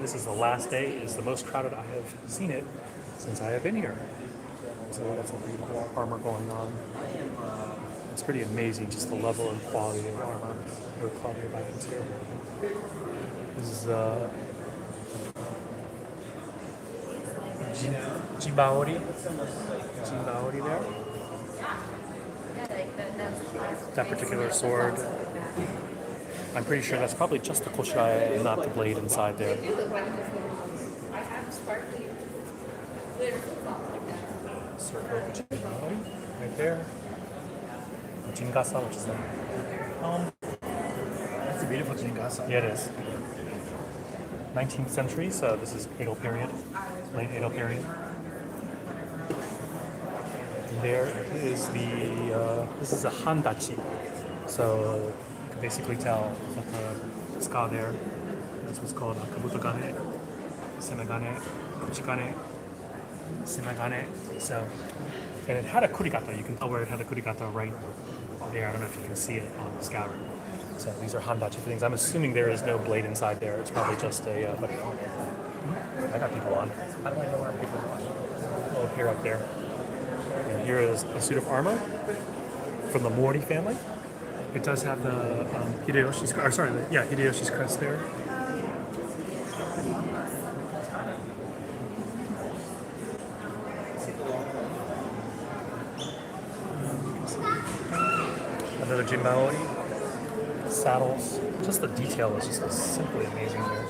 This is the last day. It is the most crowded I have seen it since I have been here. So that's a beautiful armor going on. It's pretty amazing, just the level and quality of armor, or quality of items here. This is Jinbaori. Jinbaori there. That particular sword. I'm pretty sure that's probably just the koshirai and not the blade inside there. Circle right there. Jingasa, which is that? That's a beautiful Jingasa. Yeah, it is. 19th century, so this is Edo period, late Edo period. There is this is a handachi, so you can basically tell that the ska there, this was called kabutogane, semegane, kuchigane, semegane, so, and it had a kurigata, you can tell where it had a kurigata right there, I don't know if you can see it on the scabbard. So these are handachi things. I'm assuming there is no blade inside there. It's probably just a. I got people on. How do I know where people are? Oh, here up there. And here is a suit of armor from the Mori family. It does have the Hideyoshi's. Hideyoshi's crest there. Another Jinbaori. Saddles, just the detail is just simply amazing here.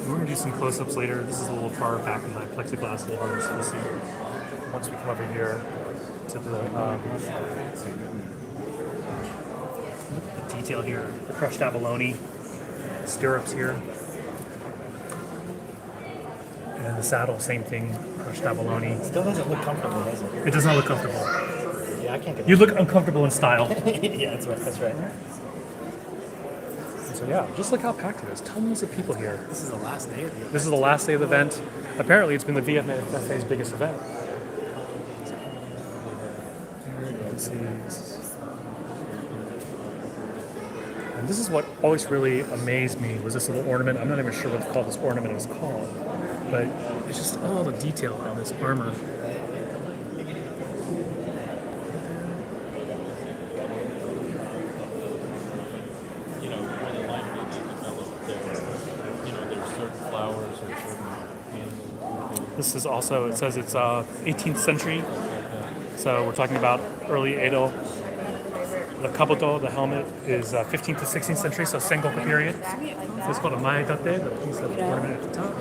We're going to do some close-ups later. This is a little far back in my plexiglass holder, so we'll see once we come over here to the detail here. The crushed abalone, stirrups here. And the saddle, same thing, crushed abalone. It still doesn't look comfortable, does it? It does not look comfortable. Yeah, I can't get You look uncomfortable in style. Yeah, that's right. That's right. So yeah, just look how packed it is. Tons of people here. This is the last day of the event. This is the last day of the event. Apparently, it's been the VFA's biggest event. Let's see. And this is what always really amazed me was this little ornament. I'm not even sure what this ornament is called, but it's just all the detail on this armor. This is also, it says it's 18th century, so we're talking about early Edo. The kabuto, the helmet, is 15th to 16th century, so Sengoku period. So it's called a maedate, the piece of ornament at the top.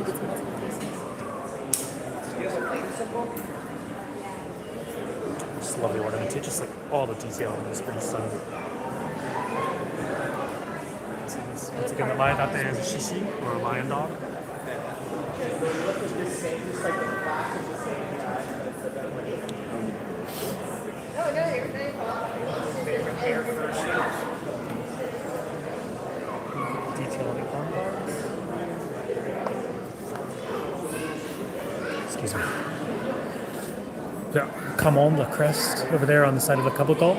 Just lovely ornament, just like all the detail in this pretty stunning. Once again, the maedate is a shishi, or a lion dog. Detail on the armbar. Excuse me. Yeah, come on, the crest over there on the side of the kabuto.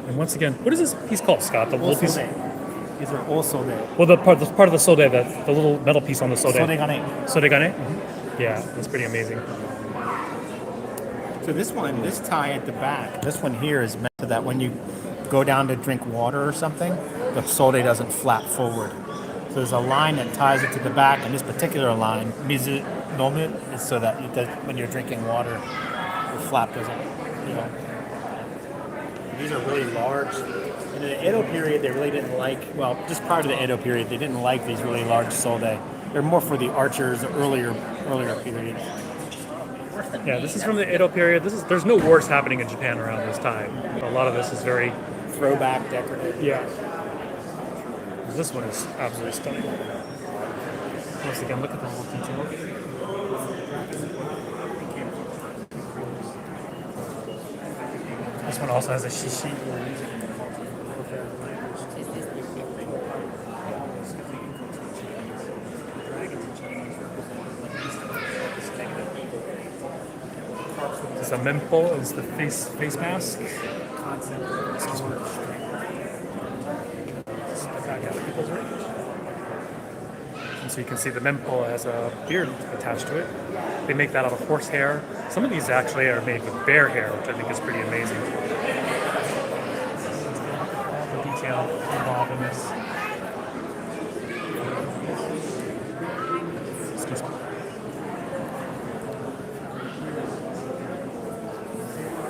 And once again, what is this piece called, Scott? The little piece. These are all sode. Well, the part of the sode, the little metal piece on the sode. Sodegane. Sodegane? Mm-hmm. Yeah, that's pretty amazing. So this one, this tie at the back, this one here is meant so that when you go down to drink water or something, the sode doesn't flap forward. So there's a line that ties it to the back, and this particular line, mizu nomu, is so that when you're drinking water, the flap doesn't, These are really large. In the Edo period, they really didn't like, just prior to the Edo period, they didn't like these really large sode. They're more for the archers, the earlier periods. Yeah, this is from the Edo period. There's no wars happening in Japan around this time. A lot of this is very throwback, decorative. Yeah. This one is absolutely stunning. Once again, look at the little detail. This one also has a shishi. This is a mempo, is the face mask. Excuse me. Step back out of people's way. And so you can see the mempo has a beard attached to it. They make that out of horse hair. Some of these actually are made with bear hair, which I think is pretty amazing. All the detail involved in this. Excuse me.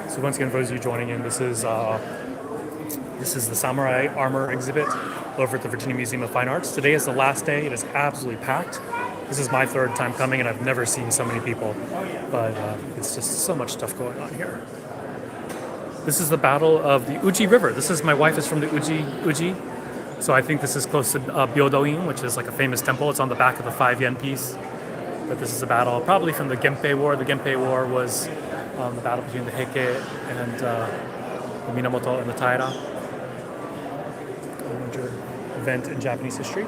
So once again, for those of you joining in, this is the samurai armor exhibit over at the Virginia Museum of Fine Arts. Today is the last day. It is absolutely packed. This is my third time coming, and I've never seen so many people. But it's just so much stuff going on here. This is the Battle of the Uji River. My wife is from the Uji. So I think this is close to Byodo-in, which is like a famous temple. It's on the back of the 5 yen piece. But this is a battle probably from the Genpei War. The Genpei War was the battle between the Heike and the Minamoto and the Taira. A major event in Japanese history.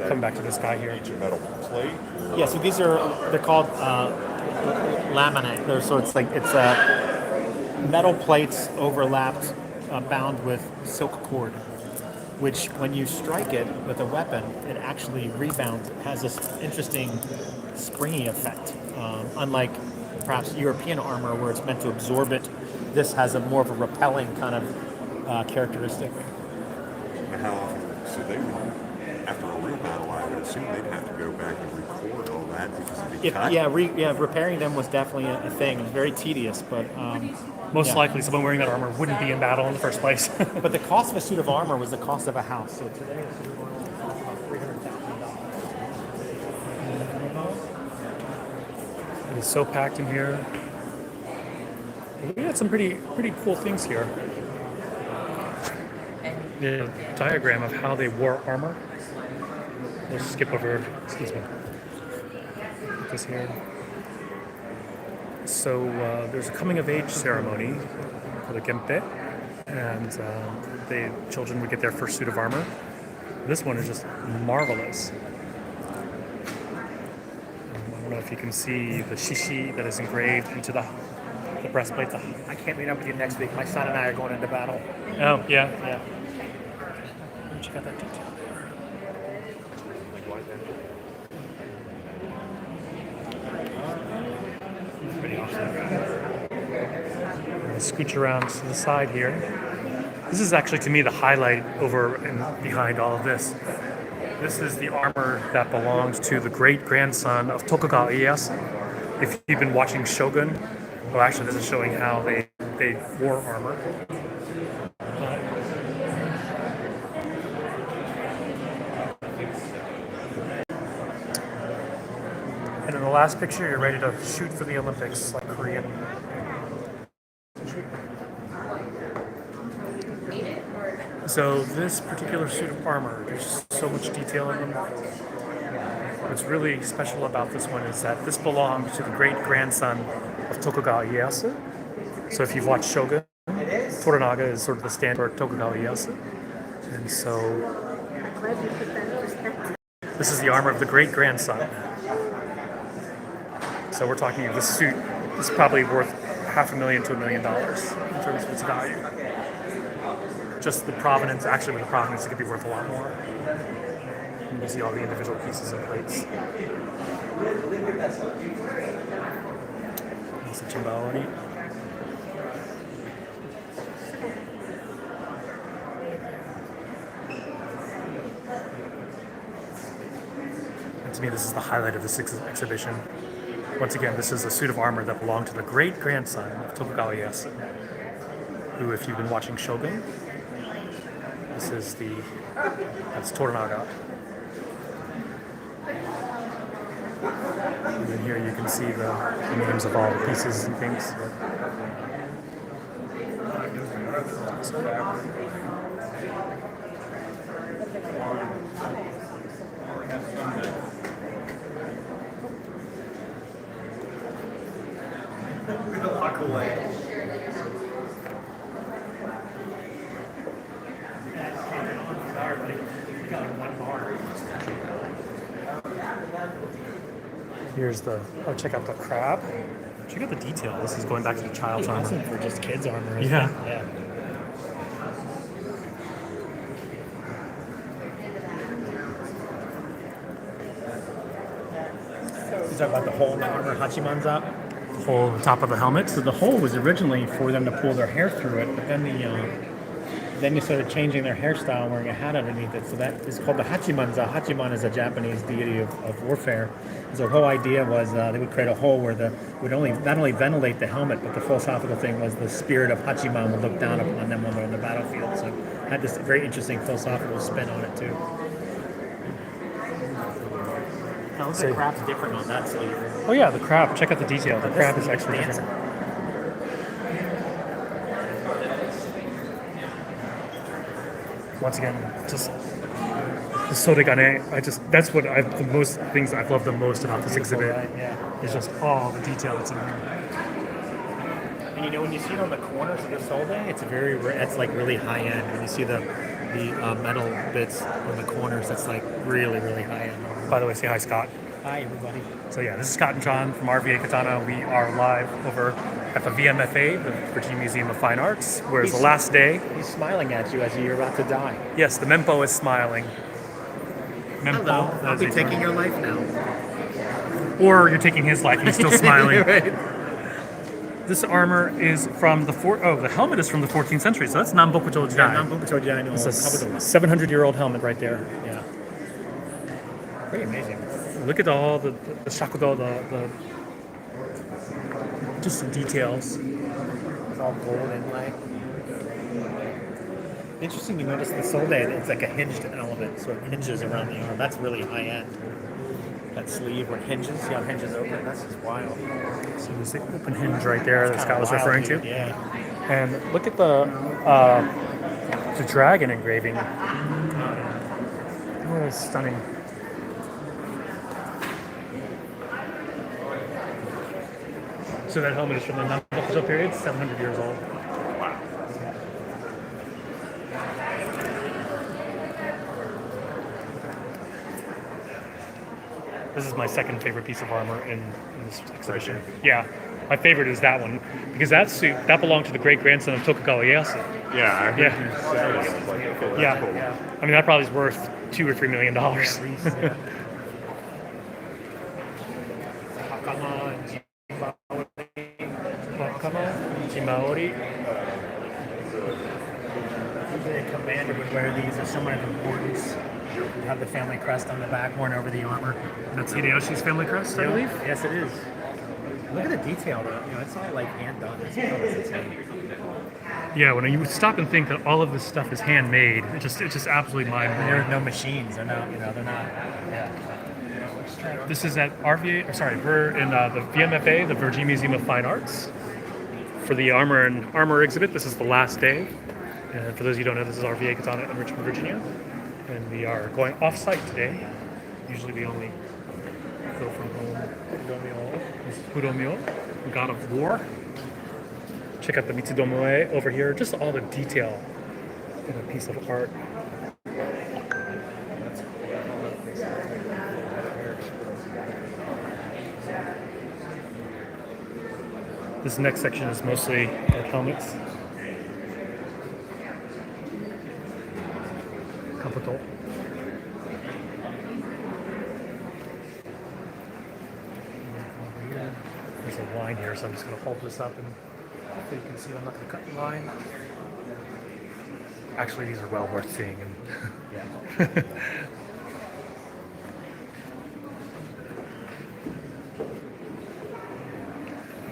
Come back to this guy here. Metal plate. Yeah, so they're called laminate. So it's metal plates overlapped, bound with silk cord, which when you strike it with a weapon, it actually rebounds. It has this interesting springy effect. Unlike perhaps European armor where it's meant to absorb it, this has a more of a repelling kind of characteristic. And how often? So they would, after a real battle, I would assume they'd have to go back and record all that because of the cut. Repairing them was definitely a thing. It was very tedious, but most likely someone wearing that armor wouldn't be in battle in the first place. But the cost of a suit of armor was the cost of a house. So today a suit of armor is about $300,000. It is so packed in here. We had some pretty cool things here. The diagram of how they wore armor. Let's skip over, excuse me, put this here. So there's a coming of age ceremony for the Genpei, and the children would get their first suit of armor. This one is just marvelous. I don't know if you can see the shishi that is engraved into the breastplate. I can't meet up with you next week. My son and I are going into battle. Oh, yeah. Check out that detail there. Pretty awesome. I'm going to scooch around to the side here. This is actually, to me, the highlight over and behind all of this. This is the armor that belongs to the great-grandson of Tokugawa Ieyasu. If you've been watching Shogun, well, actually, this is showing how they wore armor. And in the last picture, you're ready to shoot for the Olympics, like Korean. So this particular suit of armor, there's so much detail in them. What's really special about this one is that this belonged to the great-grandson of Tokugawa Ieyasu. So if you've watched Shogun, Toranaga is sort of the standard for Tokugawa Ieyasu. And so this is the armor of the great-grandson. So we're talking, this suit is probably worth $500,000 to $1 million in terms of its value. Just the provenance, actually with the provenance, it could be worth a lot more. You can see all the individual pieces and plates. There's the Chimbaori. And to me, this is the highlight of this exhibition. Once again, this is a suit of armor that belonged to the great-grandson of Tokugawa Ieyasu, who, if you've been watching Shogun, that's Toranaga. And then here you can see the names of all the pieces and things. Here's check out the crab. Check out the detail. This is going back to the child's armor. Awesome for just kids' armor. Yeah. talk about the hole in the armor Hachimanza. Hole the top of the helmet. So the hole was originally for them to pull their hair through it, but then then they started changing their hairstyle and wearing a hat underneath it. So that is called the Hachimanza. Hachiman is a Japanese deity of warfare. So the whole idea was they would create a hole where would not only ventilate the helmet, but the philosophical thing was the spirit of Hachiman would look down upon them when they're on the battlefield. So it had this very interesting philosophical spin on it too. Now, looks like crab's different on that sleeve. Oh yeah, the crab. Check out the detail. The crab is actually different. Once again, just the Sodegane. That's what the most things I've loved the most about this exhibit. Right, yeah. Is just all the detail that's in here. And you know, when you see it on the corners of the solde, it's like really high end. When you see the metal bits on the corners, that's like really, really high end. By the way, say hi, Scott. Hi, everybody. So yeah, this is Scott and John from RVA Katana. We are live over at the VMFA, the Virginia Museum of Fine Arts, where it's the last day. He's smiling at you as you're about to die. Yes, the Mempo is smiling. Mempo, Hello, I'll be taking your life now. Or you're taking his life and he's still smiling. Right. This armor is from the helmet is from the 14th century, so that's Nambokuto Jidai. Nambokuto Jidai no It's a Kabuto. 700-year-old helmet right there. Yeah. Pretty amazing. Look at all the shakudo, just some details. It's all gold inlay. Interesting to notice the solde, it's like a hinged element, so it hinges around the arm. That's really high end. That sleeve where it hinges, see how it hinges open? That's just wild. So there's the open hinge right there that Scott was referring to. Yeah. And look at the dragon engraving. Oh, it's stunning. So that helmet is from the Nambokuto period, 700 years old. Wow. This is my second favorite piece of armor in this exhibition. Right. Yeah, my favorite is that one because that belonged to the great grandson of Tokugawa Ieyasu. Yeah, I heard Yeah. you say it. I was like, okay, that's Yeah. cool. I mean that probably is worth $2 or $3 million. Jimaori. Usually a commander would wear these as someone of importance. You'd have the family crest on the back worn over the armor. That's Hideyoshi's family crest, I believe. Yes, it is. Look at the detail though. You know, it's all like hand done. It's insane. Yeah, when you stop and think that all of this stuff is handmade, it's just absolutely There are mind-blowing. no machines. They're not. They're not. Yeah. This is at RVA. We're in the VMFA, the Virginia Museum of Fine Arts, for the armor exhibit. This is the last day. And for those of you who don't know, this is RVA Katana in Richmond, Virginia, and we are going off-site today. Usually we only go from home. This is Fudomyo, God of War. Check out the Mitsudomoe over here. Just all the detail in a piece of art. This next section is mostly helmets. Kabuto. There's a line here, so I'm just going to hold this up and hopefully you can see I'm not going to cut the line. Actually, these are well worth seeing. And yeah.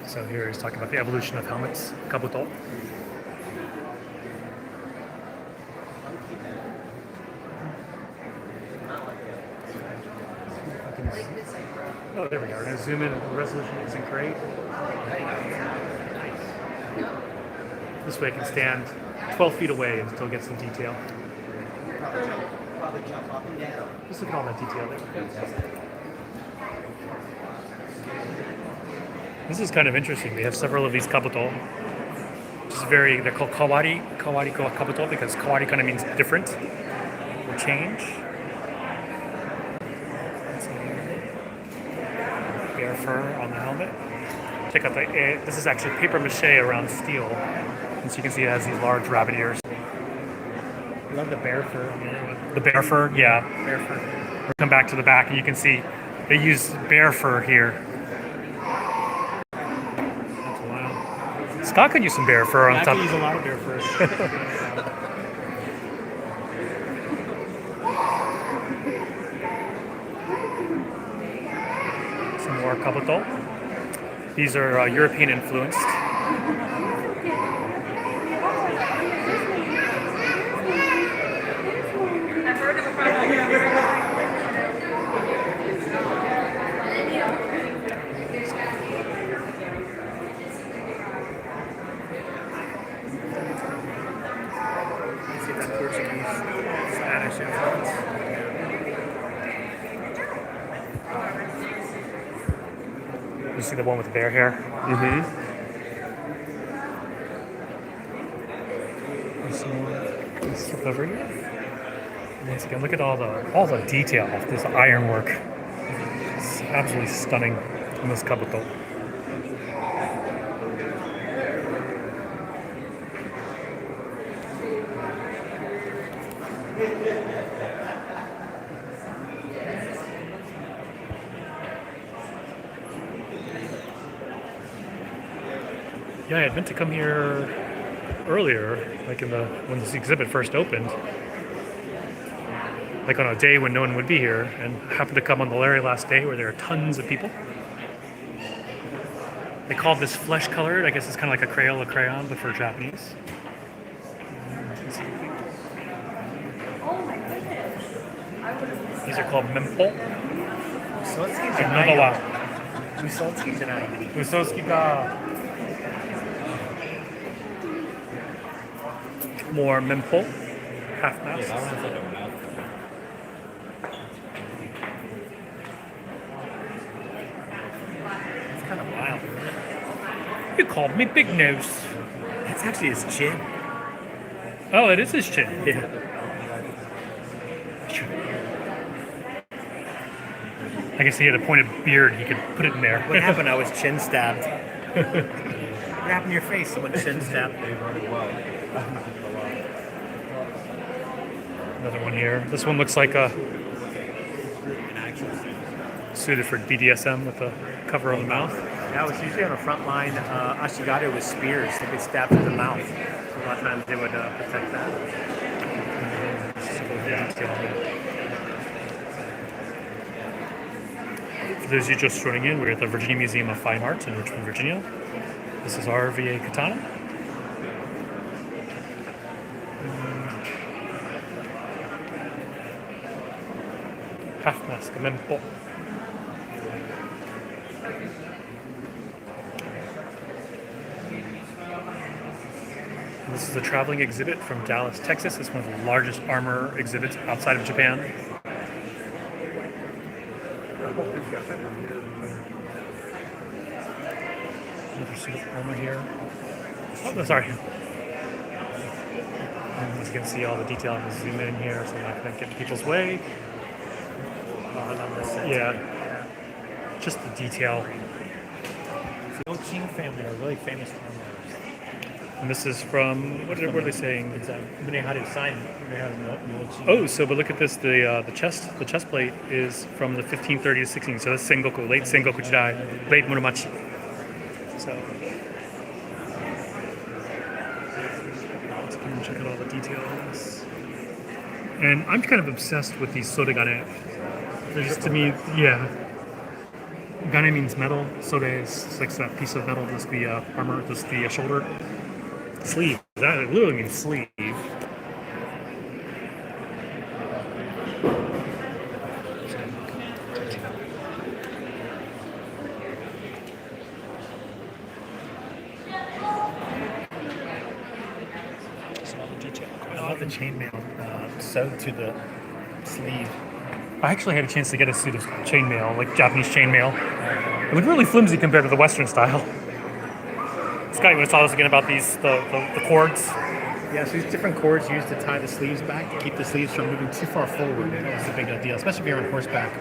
So here he's talking about the evolution of helmets, kabuto. Oh, there we go. We're going to zoom in. The resolution isn't great. This way I can stand 12 feet away and still get some detail. Just look at all that detail there. This is kind of interesting. They have several of these kabuto. They're called kawari kabuto because kawari kind of means different or change. Bear fur on the helmet. Check out this is actually paper mache around steel. And so you can see it has these large rabbit ears. I love the bear fur. The bear fur, yeah. Bear fur. We'll come back to the back and you can see They use bear fur here. That's wild. Scott could use some bear fur on I top. could use a lot of bear fur. Some more kabuto. These are European influenced. See that Portuguese, Spanish influence. You see the one with the bear hair? Mm-hmm. Let's flip over here. Once again, look at all the detail of this ironwork. It's absolutely stunning in this kabuto. Yeah, I had meant to come here earlier, like when this exhibit first opened, like on a day when no one would be here, and happened to come on the very last day where there are tons of people. They call this flesh colored. I guess it's kind of like a Crayola crayon, but for Japanese. These are called mempo. 嘘つきじゃ And ないよ。 nodo wa 嘘つきじゃない。 usosuki ga more mempo, half mask. It's kind of wild. You called me Big Nose. That's actually his chin. Oh, it is his chin. Yeah. I guess he had a pointed beard. He could put it in there. What happened? I was chin stabbed. What happened to your face? Someone chin stabbed. Another one here. This one looks like a suited for BDSM with the cover on the mouth. That was usually on the front line. Ashigaru with spears. They get stabbed through the mouth. So a lot of times they would protect that. For those of you just joining in, we're at the Virginia Museum of Fine Arts in Richmond, Virginia. This is RVA Katana. Half mask, mempo. This is a traveling exhibit from Dallas, Texas. It's one of the largest armor exhibits outside of Japan. Another suit of armor here. Oh, no, sorry. And as you can see, all the detail. I'm going to zoom in here so I'm not going to get in people's way. Yeah. Just the detail. The old Qing family are really famous for armor. And this is from, what are they saying? It's Muneharu sign. Oh, so but look at this. The chest plate is from the 1530 to 16. So that's Sengoku, late Sengoku Jidai, late Muromachi. So let's come and check out all the details. And I'm kind of obsessed with these sodegane. Just to me, yeah. Gane means metal. Sode is like that piece of metal. This the armor. This the shoulder. Sleeve. That literally means sleeve. I love the chainmail sewed to the sleeve. I actually had a chance to get a suit of chainmail, like Japanese chainmail. It was really flimsy compared to the Western style. Scott, you want to tell us again about these, the cords? Yeah, so these different cords used to tie the sleeves back to keep the sleeves from moving too far forward. It's a big deal, especially if you're on horseback.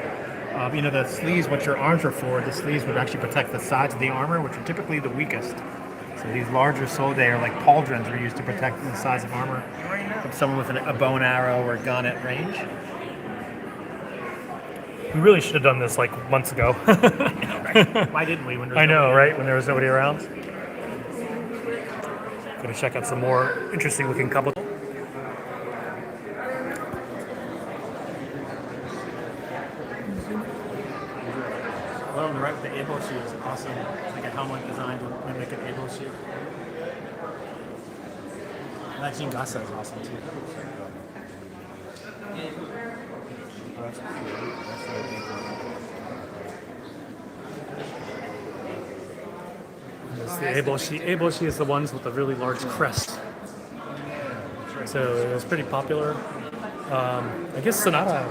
The sleeves, what your arms are for, the sleeves would actually protect the sides of the armor, which are typically the weakest. So these larger solde are like pauldrons were used to protect the size of armor from someone with a bow and arrow or a gun at range. We really should have done this like months ago. Why didn't we? When there's I know, nobody- right? When there was nobody around. Gonna check out some more interesting looking couple. Well, on the right, the able shoe is awesome. It's like a helmet designed to mimic an able shoe. That Jingasa is awesome too. It's the Eboshi. Eboshi is the ones with the really large crest. So it was pretty popular. I guess Sonata,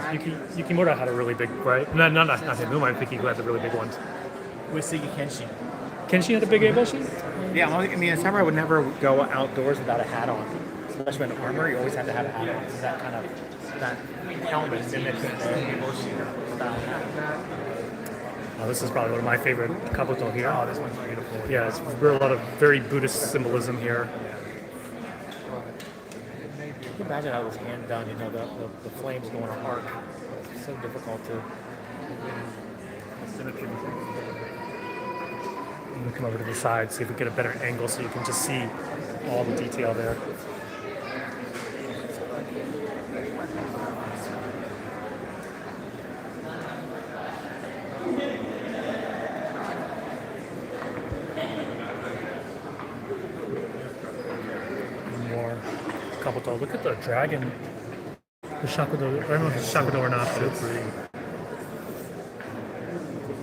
Yukimura had a really big, right? No, not him. Who am I thinking who had the really big ones? Uesigi Kenshin. Kenshi had a big Eboshi? Yeah, I mean, a samurai would never go outdoors without a hat on. Especially in armor, you always have to have a hat on. So that kind of that helmet mimics the eboshi style hat. Oh, this is probably one of my favorite kabuto here. Oh, this one's beautiful. Yeah, it's a lot of very Buddhist symbolism here. Can you imagine how it was hand done? You know, the flames going to arc. It's so difficult to symmetry. I'm gonna come over to the side, see if we get a better angle so you can just see all the detail there. More kabuto. Look at the dragon. The shakudo. I don't know if it's shakudo or not. But it's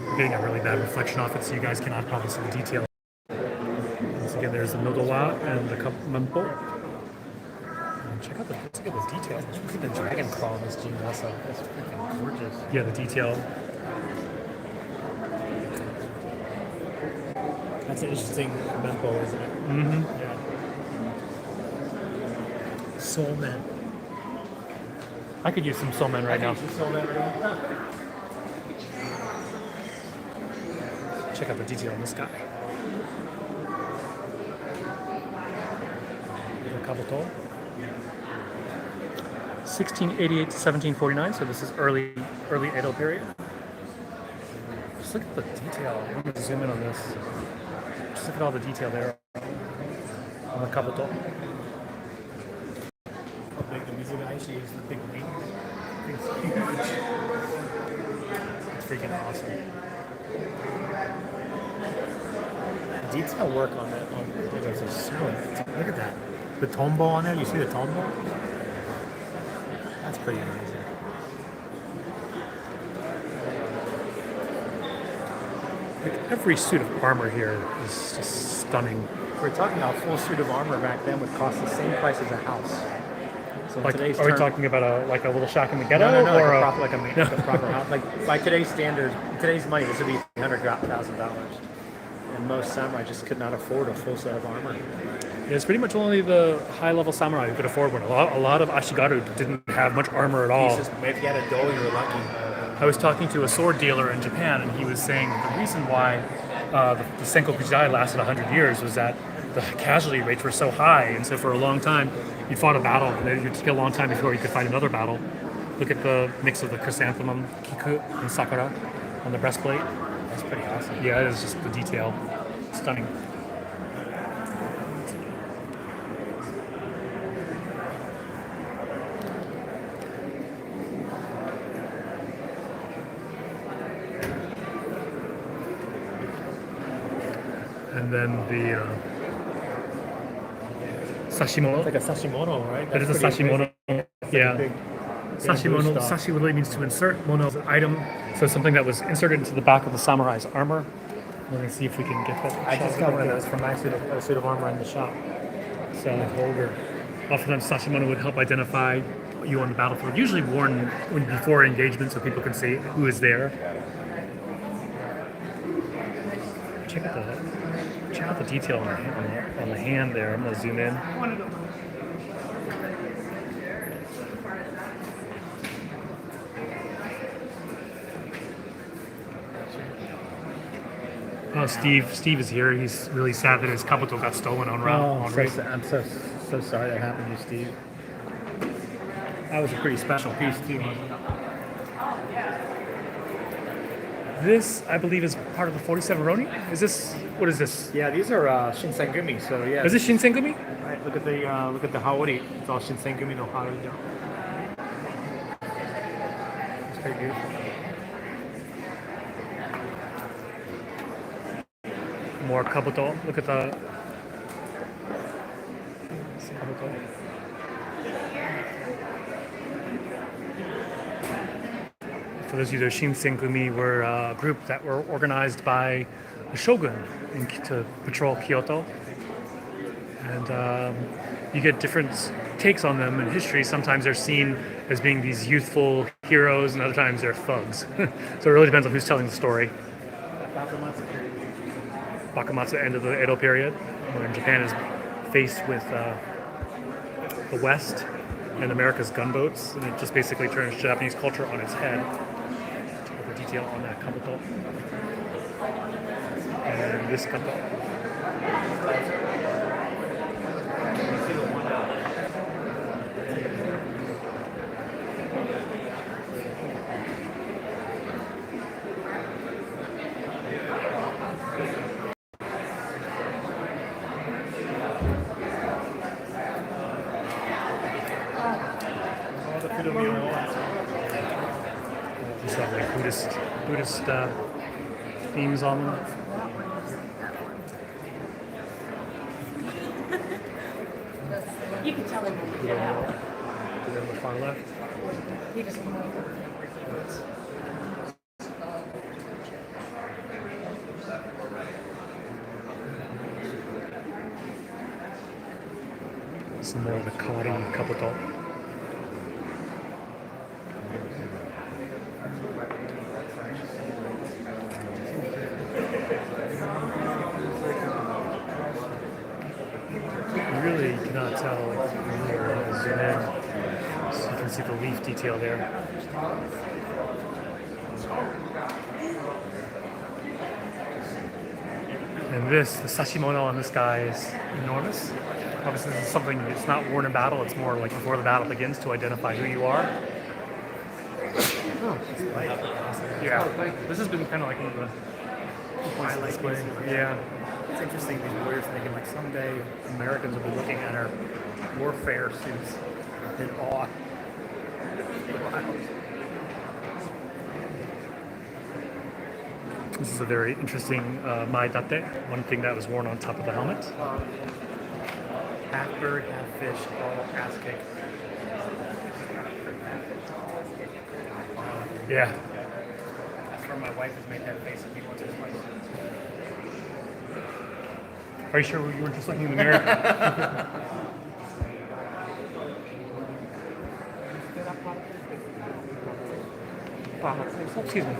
I'm getting a really bad reflection off it, so you guys cannot probably see the detail. Once again, there's the nodowa and the mempo. And check out the detail. Look at the dragon claw on this Jingasa. That's freaking gorgeous. Yeah, the detail. That's an interesting mempo, isn't it? Mm-hmm. Yeah. Soul man. I could use some soul man right now. Check out the detail on this guy. The kabuto. 1688 to 1749, so this is early Edo period. Just look at the detail. I'm going to zoom in on this. Just look at all the detail there on the kabuto. How big the Mizugai, she used the big wing. It's huge. It's freaking awesome. Detail work on that. Look at that. The tombo on there. You see the tombo? That's pretty amazing. Like every suit of armor here is just stunning. We're talking about a full suit of armor back then would cost the same price as a house. So in Like, today's are we term- talking about a little shack in the ghetto, No, or like a proper house. Like by today's standards, today's money, this would be $300,000. And most samurai just could not afford a full set of armor. It's pretty much only the high-level samurai who could afford one. A lot of Ashigaru didn't have much armor at all. If you had a dough, you were lucky. I was talking to a sword dealer in Japan, and he was saying the reason why the Senkoku Jidai lasted 100 years was that the casualty rates were so high, and so for a long time, you fought a battle, and it would take a long time before you could fight another battle. Look at the mix of the chrysanthemum, kiku, and sakura on the breastplate. That's pretty awesome. Yeah, it is just the detail. Stunning. And then the sashimono. Like a sashimono, right? That is a sashimono. Yeah. Sashimono. Sashi literally means to insert. Mono is an item. So something that was inserted into the back of the samurai's armor. We're going to see if we can get that. I just got one of those for my suit of armor in the shop. So holder. Oftentimes sashimono would help identify you on the battlefield. Usually worn before engagement so people can see who is there. Check out the detail on the hand there. I'm going to zoom in. Oh, Steve is here. He's really sad that his kabuto got stolen on route. I'm so sorry that happened to you, Steve. That was a pretty special piece too. This, I believe, is part of the 47 Roni. Is this? What is this? Yeah, these are Shinsengumi. So yeah. Is this Shinsengumi? Right, look at the haori. It's all Shinsengumi no haori. It's very beautiful. More kabuto. Look at the. It's kabuto. For those of you that Shinsengumi were a group that were organized by the shogun to patrol Kyoto. And you get different takes on them in history. Sometimes they're seen as being these youthful heroes, and other times they're thugs. So it really depends on who's telling the story. Bakumatsu, end of the Edo period, when Japan is faced with the West and America's gunboats, and it just basically turns Japanese culture on its head. The detail on that kabuto. And this kabuto. These have like Buddhist themes on them. You can tell him. On the far left. He doesn't know. Some more of the Kawari kabuto. You really cannot tell from here when I zoom in. So you can see the leaf detail there. And this, the sashimono on this guy is enormous. Obviously, this is something that's not worn in battle. It's more like before the battle begins to identify who you are. Yeah, this has been kind of like one of the highlights. Yeah, It's interesting these warriors thinking like someday Americans will be looking at our warfare suits in awe. this is a very interesting maedate. One thing that was worn on top of the helmet. Half bird, half fish, all ass kick. Yeah. That's where my wife has made that face at me once or twice. Are you sure you were just looking in the mirror? Excuse me.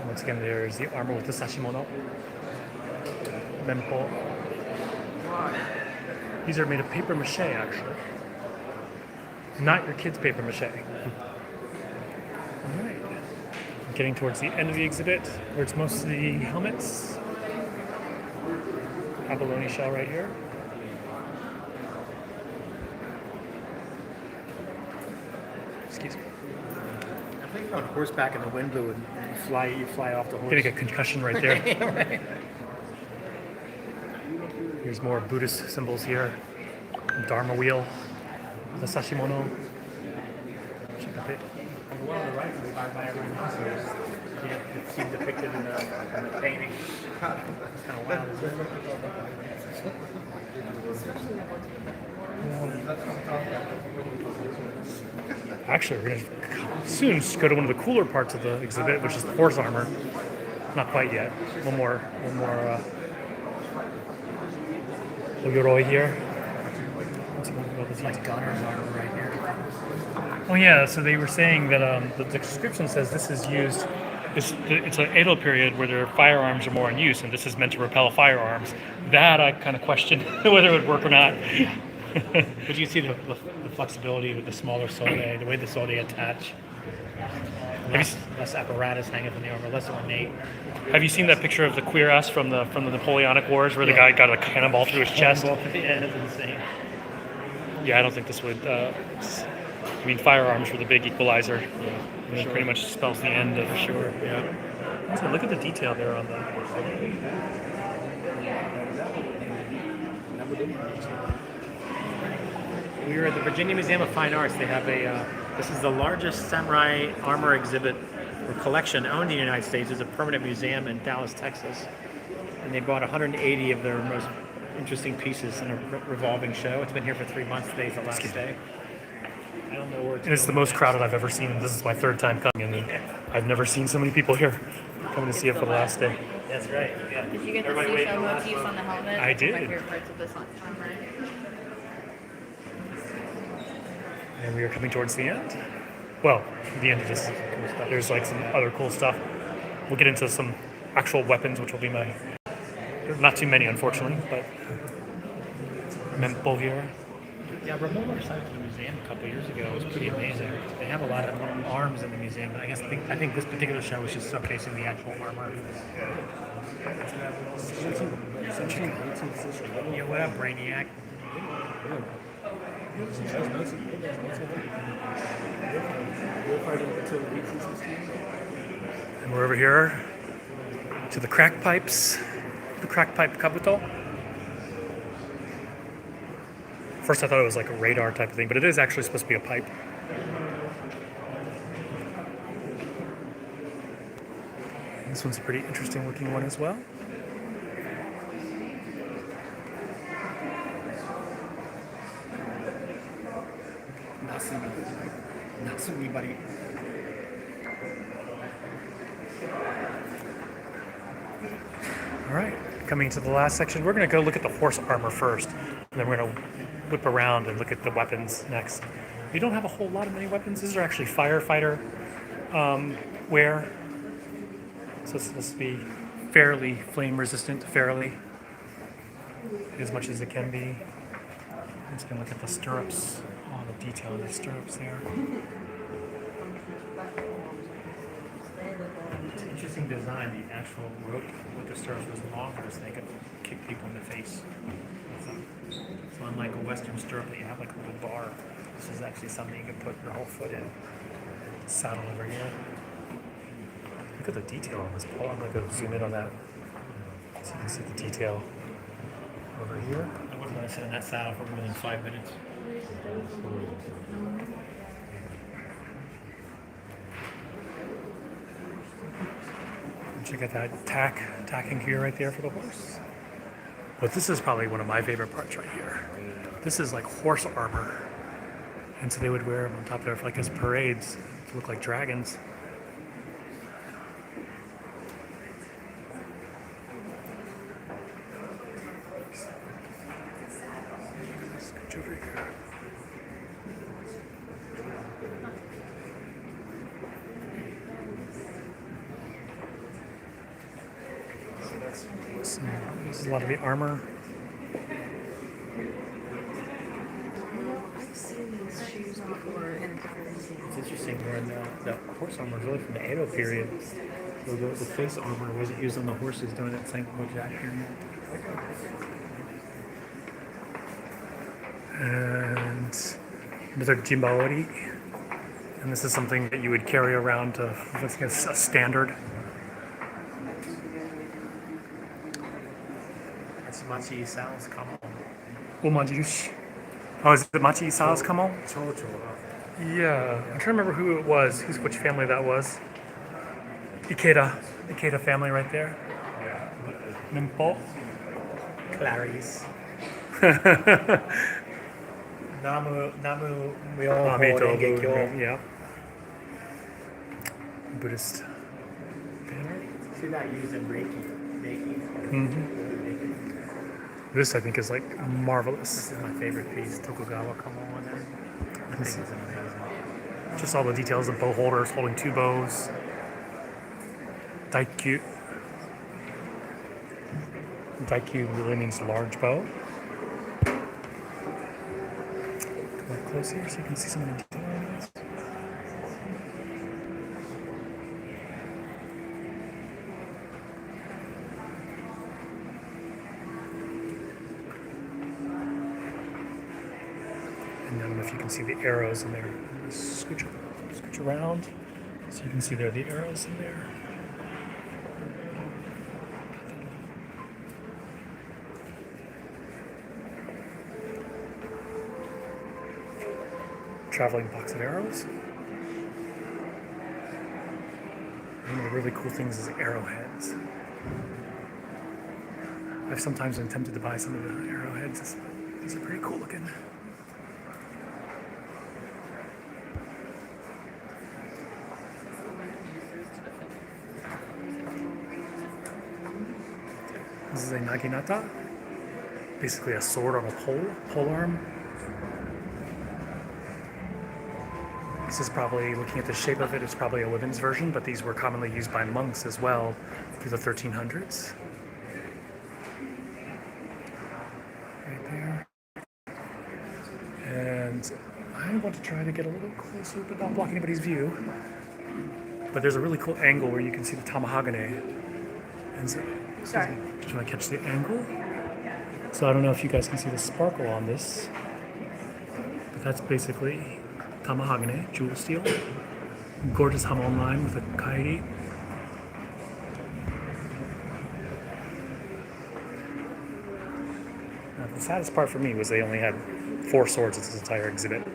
Once again, there's the armor with the sashimono. Mempo. These are made of paper mache, actually. Not your kid's paper mache. All right. Getting towards the end of the exhibit, where it's mostly helmets. Abalone shell right here. Excuse me. I think on horseback in the wind blew and you fly off the horse. Getting a concussion right there. Right. Here's more Buddhist symbols here. Dharma wheel, the sashimono. Check out it. On the one on the right, we buy everyone else. It's seen depicted in the painting. It's kind of wild, isn't it? Actually, we're going to soon go to one of the cooler parts of the exhibit, which is the horse armor. Not quite yet. One more Oyuroi here. It's like gunner's armor right here. Oh yeah, so they were saying that the description says this is used. It's an Edo period where their firearms are more in use, and this is meant to repel firearms. That I kind of question whether it would work or not. But you see the flexibility with the smaller sole, the way the sole attach. Less apparatus hanging from the armor, less ornate. Have you seen that picture of the cuirass from the Napoleonic Wars where the guy got a cannonball through his chest? Yeah, it's insane. Yeah, I don't think this would. I mean, firearms were the big equalizer. Yeah, it pretty much spells the end of. Sure, yeah. So look at the detail there on the. We were at the Virginia Museum of Fine Arts. They have a, this is the largest samurai armor exhibit or collection owned in the United States. It's a permanent museum in Dallas, Texas. And they bought 180 of their most interesting pieces in a revolving show. It's been here for 3 months. Today's the last day. I don't know where And it's the most crowded I've ever seen. This is my third time coming, and I've never seen so many people here coming to see it for the last day. That's right. Yeah. Did you get the seashell motifs on the helmet? I That's one of did. my favorite parts of this armor. And we are coming towards the end. Well, the end of this. There's like some other cool stuff. We'll get into some actual weapons, which will be my. Not too many, unfortunately, but. Mempo here. Yeah, remote side to the museum a couple years ago was pretty amazing. They have a lot of arms in the museum, but I think this particular show was just showcasing the actual armor. Yeah, what up, Brainiac? And we're over here to the crack pipes, the crack pipe kabuto. First I thought it was like a radar type of thing, but it is actually supposed to be a pipe. This one's a pretty interesting looking one as well. Natsumi, buddy. All right, coming to the last section, we're going to go look at the horse armor first, and then we're going to whip around and look at the weapons next. We don't have a whole lot of many weapons. These are actually firefighter wear, so it's supposed to be fairly flame resistant, fairly as much as it can be. I'm just going to look at the stirrups, all the detail in the stirrups there. It's an interesting design. The actual rope with the stirrups was longer so they could kick people in the face. So unlike a Western stirrup that you have like a little bar, this is actually something you can put your whole foot in. Saddle over here. Look at the detail on this pole. I'm going to go zoom in on that so you can see the detail over here. I wouldn't want to sit in that saddle for more than 5 minutes. Check out that tacking gear right there for the horse. But this is probably one of my favorite parts right here. This is like horse armor. And so they would wear them on top there for like as parades to look like dragons. Scooch over here. This is a lot of the armor. I've seen these shoes before in different museums. It's interesting when the horse armor is really from the Edo period. So the face armor wasn't used on the horses during that same Jack period. And another jimbaori. And this is something that you would carry around to, I think it's a standard. That's Machi Isao's kamo. Omajirushi. Oh, is it Machi Isao's kamo? Yeah, I'm trying to remember who it was, which family that was. Ikeda family right there. Mempo. Clarice. Namu Myoho Amito. Renge Kyo. Yeah. Buddhist banner. See that used in Reiki. Mm-hmm. This I think is like marvelous. This is my favorite piece, Tokugawa kamo on there. I think it's amazing. Just all the details of bow holders holding two bows. Daikyu. Daikyu really means large bow. Come up close here so you can see some of the details. And I don't know if you can see the arrows in there. Scooch around so you can see there are the arrows in there. traveling box of arrows. One of the really cool things is arrowheads. I've sometimes been tempted to buy some of the arrowheads. These are pretty cool looking. This is a naginata, basically a sword on a pole arm. This is probably, looking at the shape of it, it's probably a women's version, but these were commonly used by monks as well through the 1300s. Right there. And I want to try to get a little closer, but not block anybody's view. But there's a really cool angle where you can see the tamahagane. And so, Sorry. trying to catch the angle. So I don't know if you guys can see the sparkle on this, but that's basically tamahagane, jewel steel. Gorgeous hamon line with a kairi. Now, the saddest part for me was they only had 4 swords in this entire exhibit.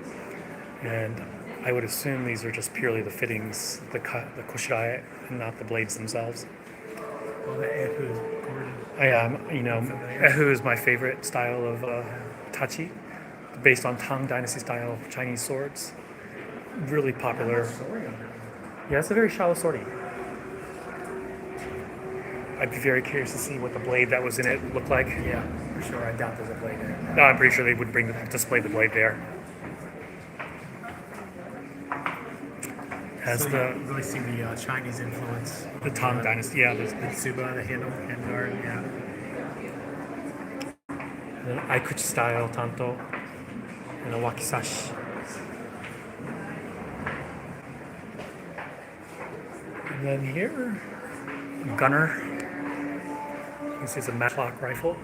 And I would assume these are just purely the fittings, the koshirai, and not the blades themselves. Well, the ehu is gorgeous. I am, ehu is my favorite style of tachi, based on Tang Dynasty style Chinese swords. Really popular. Yeah, it's a very shallow swording. I'd be very curious to see what the blade that was in it looked like. Yeah, for sure. I doubt there's a blade in it. No, I'm pretty sure they would display the blade there. Has So the you really see the Chinese influence. Tang Dynasty, yeah. There's The tsuba, the handguard, yeah. the Aikuchi style tanto and a wakizashi. And then here, gunner. You can see it's a matchlock rifle.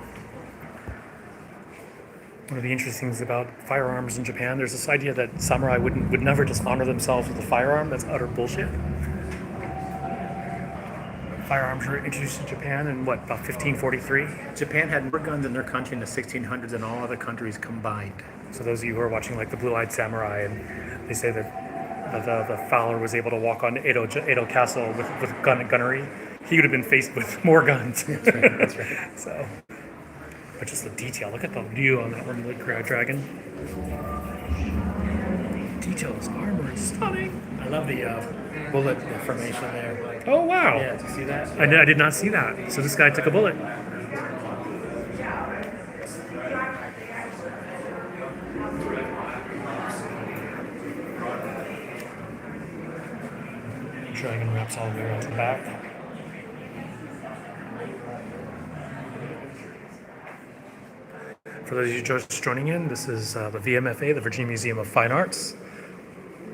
One of the interesting things about firearms in Japan, there's this idea that samurai would never just honor themselves with a firearm. That's utter bullshit. Firearms were introduced to Japan in what, about 1543? Japan had more guns in their country in the 1600s than all other countries combined. So those of you who are watching like the Blue-Eyed Samurai, and they say that the fowler was able to walk on Edo Castle with gunnery, he would have been faced with more guns. That's right. So, but just the detail. Look at the view on that one, like dragon. Details, armor is stunning. I love the bullet formation there. Oh wow! Yeah, did you see that? I did not see that. So this guy took a bullet. Dragon wraps all the way around the back. For those of you just joining in, this is the VMFA, the Virginia Museum of Fine Arts.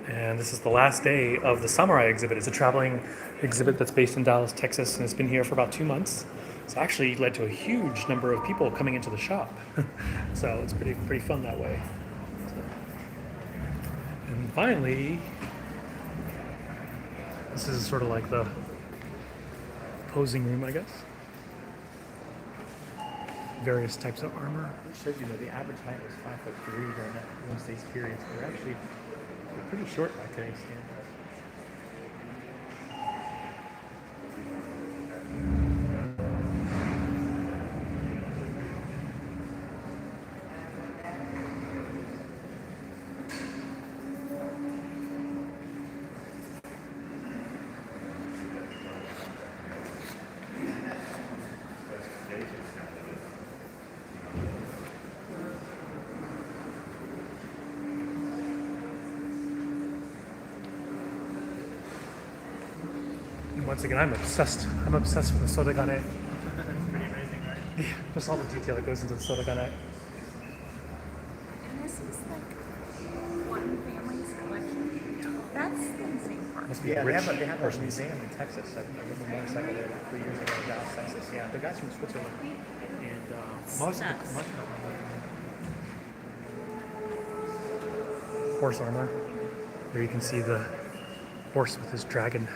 And this is the last day of the Samurai exhibit. It's a traveling exhibit that's based in Dallas, Texas, and it's been here for about 2 months. It's actually led to a huge number of people coming into the shop. So it's pretty fun that way. And finally, this is sort of like the posing room, I guess. Various types of armor. It shows you that the average height was 5'3" during that one stage period. So they're actually pretty short by today's standards. Once again, I'm obsessed. I'm obsessed with the sodagane. That's pretty amazing, right? Yeah, just all the detail that goes into the sodagane. And this is like one family's collection. That's the insane part. Must be a Yeah, rich they have a person. museum in Texas. I remember a motorcycle there like 3 years ago in Dallas, Texas. Yeah, the guys from Switzerland. And most of Nuts. them. Horse armor. There you can see the horse with his dragon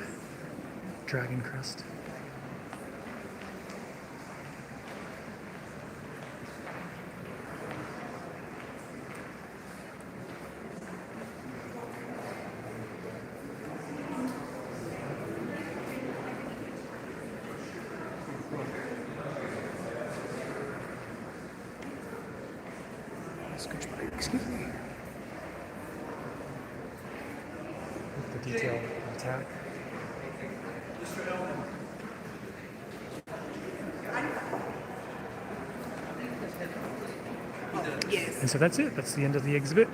crest. Scooch by, excuse me. Look at the detail on the tack. Yes. And so that's it. That's the end of the exhibit.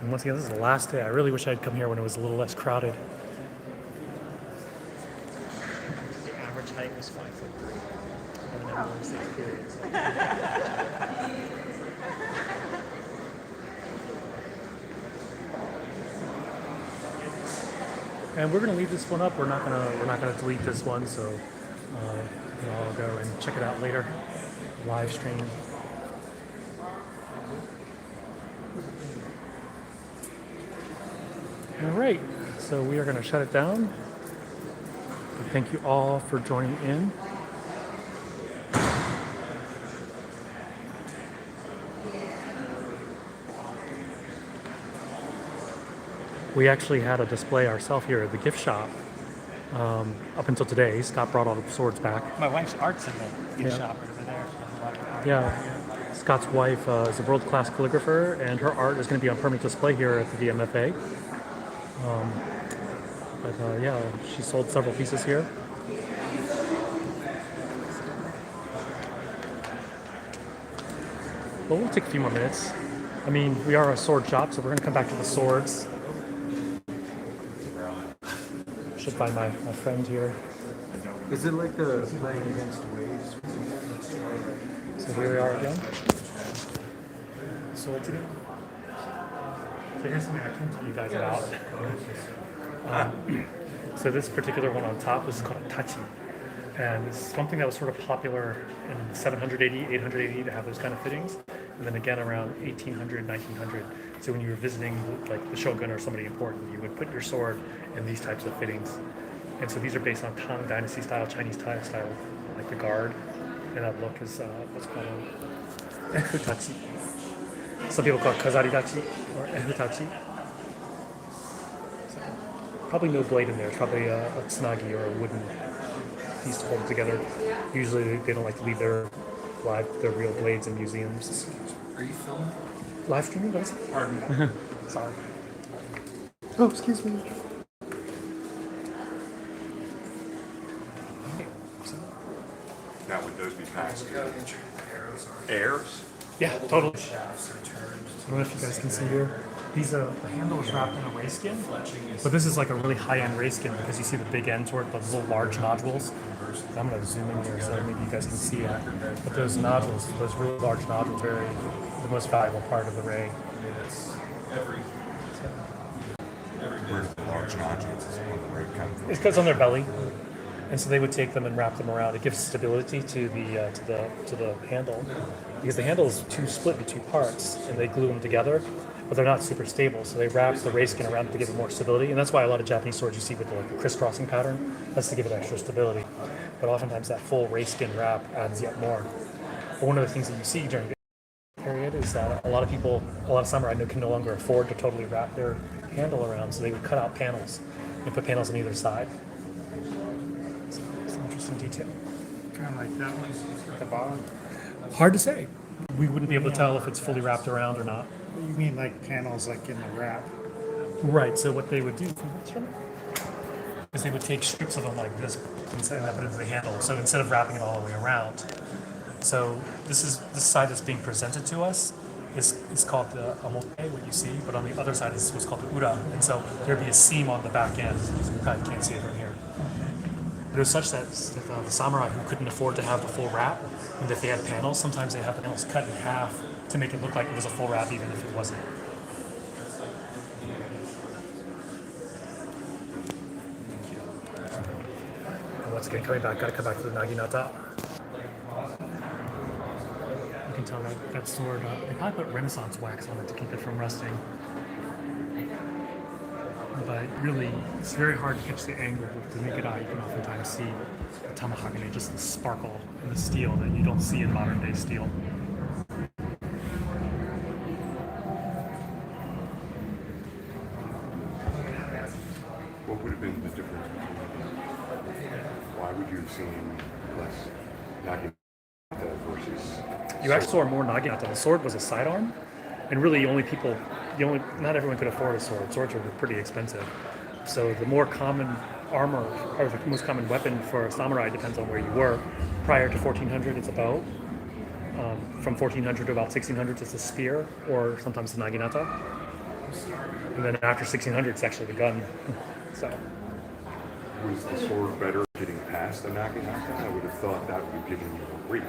And once again, this is the last day. I really wish I'd come here when it was a little less crowded. The average height was 5'3". And we're gonna leave this one up. We're not gonna delete this one. So I'll go and check it out later. Live stream. All right, so we are going to shut it down. Thank you all for joining in. We actually had a display ourselves here at the gift shop up until today. Scott brought all the swords back. My wife's art's in the gift Yeah. shop over there. Yeah, Scott's wife is a world-class calligrapher, and her art is going to be on permanent display here at the DMFA. Yeah, she sold several pieces here. Well, we'll take a few more minutes. I mean, we are a sword shop, so we're going to come back to the swords. Should find my friend here. Is it like the playing against waves? So here we are again. Swords again. So here's something I can tell you guys about. So this particular one on top, this is called a tachi. And it's something that was sort of popular in 780, 880 to have those kind of fittings. And then again around 1800, 1900. So when you were visiting like the shogun or somebody important, you would put your sword in these types of fittings. And so these are based on Tang Dynasty style, Chinese style, like the guard. And that look is what's called a ehutachi. Some people call it kazaridachi or ehutachi. So, probably no blade in there. It's probably a tsunagi or a wooden piece to hold it together. Usually they don't like to leave their real blades in museums. Are you filming? Live streaming, guys? Pardon. Sorry. Oh, excuse me. Now, would those be passed to heirs? Yeah, totally. I don't know if you guys can see here. The handle is wrapped in a ray skin, but this is like a really high-end ray skin because you see the big end toward those little large nodules. I'm going to zoom in here so maybe you guys can see that. But those nodules, those really large nodules, are the most valuable part of the ray. Where do the large nodules on the road come from? It's because on their belly, and so they would take them and wrap them around. It gives stability to the handle, because the handle is split into two parts, and they glue them together, but they're not super stable. So they wrap the ray skin around it to give it more stability, and that's why a lot of Japanese swords you see with the crisscrossing pattern. That's to give it extra stability. But oftentimes that full ray skin wrap adds yet more. But one of the things that you see during the period is that a lot of samurai can no longer afford to totally wrap their handle around, so they would cut out panels and put panels on either side. So it's an interesting detail. Kind of like that one at the bottom. Hard to say. We wouldn't be able to tell if it's fully wrapped around or not. You mean like panels like in the wrap? Right, so what they would do is they would take strips of them like this and put it into the handle. So instead of wrapping it all the way around. So this side that's being presented to us is called the amote, what you see, but on the other side is what's called the ura. And so there'd be a seam on the back end. You probably can't see it from here. But it was such that the samurai who couldn't afford to have the full wrap, and if they had panels, sometimes they had the panels cut in half to make it look like it was a full wrap even if it wasn't. And once again, gotta come back to the naginata. You can tell that sword, they probably put Renaissance wax on it to keep it from rusting. But really, it's very hard to catch the angle with the naked eye. You can oftentimes see the tamahagane, just the sparkle in the steel that you don't see in modern day steel. What would have been the difference between why would you have seen less Naginata versus You actually saw more naginata. The sword was a sidearm, and really not everyone could afford a sword. Swords were pretty expensive. So the more common armor, or the most common weapon for a samurai, depends on where you were. Prior to 1400, it's a bow. From 1400 to about 1600, it's a spear, or sometimes the naginata. And then after 1600, it's actually the gun. So Was the sword better getting past the naginata? I would have thought that would have given you a reach.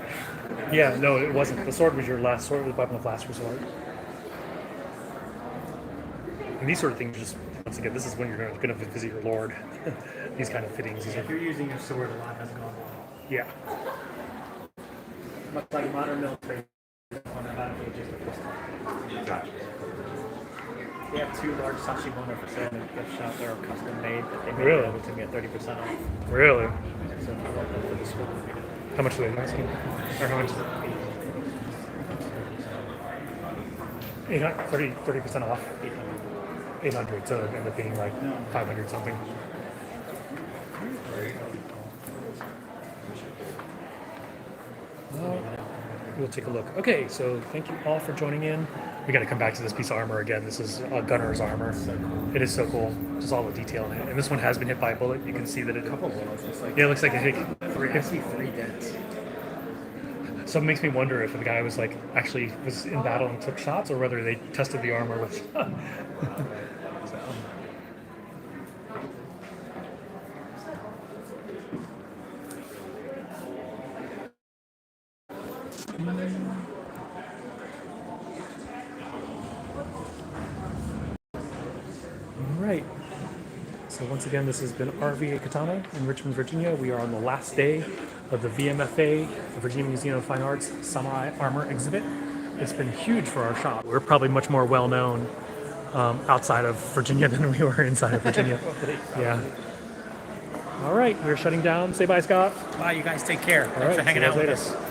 yeah, no, it wasn't. The sword was your last sword, the weapon of last resort. And these sort of things, just once again, this is when you're going to visit your lord. These kind of fittings. These If are, you're using your sword, a lot has gone wrong. yeah. Much like modern military on the battlefield, just a pistol. Gotcha. We have 2 large Sashimono for sale in the gift shop. They're custom made, but they make Really? it over to me at 30% off. Really? So if you want them for the school, How much are they asking? Or how much? 30% off. 800, so it ended up being like 500 something. We'll take a look. Okay, so thank you all for joining in. We got to come back to this piece of armor again. This is a gunner's armor. It is so cool. Just all the detail in it. And this one has been hit by a bullet. You can see that it. Yeah, it looks like it hit. I see 3 dents. So it makes me wonder if the guy was like actually was in battle and took shots, or whether they tested the armor with. Right. So once again, this has been RVA Katana in Richmond, Virginia. We are on the last day of the VMFA, the Virginia Museum of Fine Arts Samurai Armor exhibit. It's been huge for our shop. We're probably much more well known outside of Virginia than we were inside of Virginia. Yeah. All right, we're shutting down. Say bye, Scott. Bye, you guys take care. All Thanks right, for hanging see you out with later. us.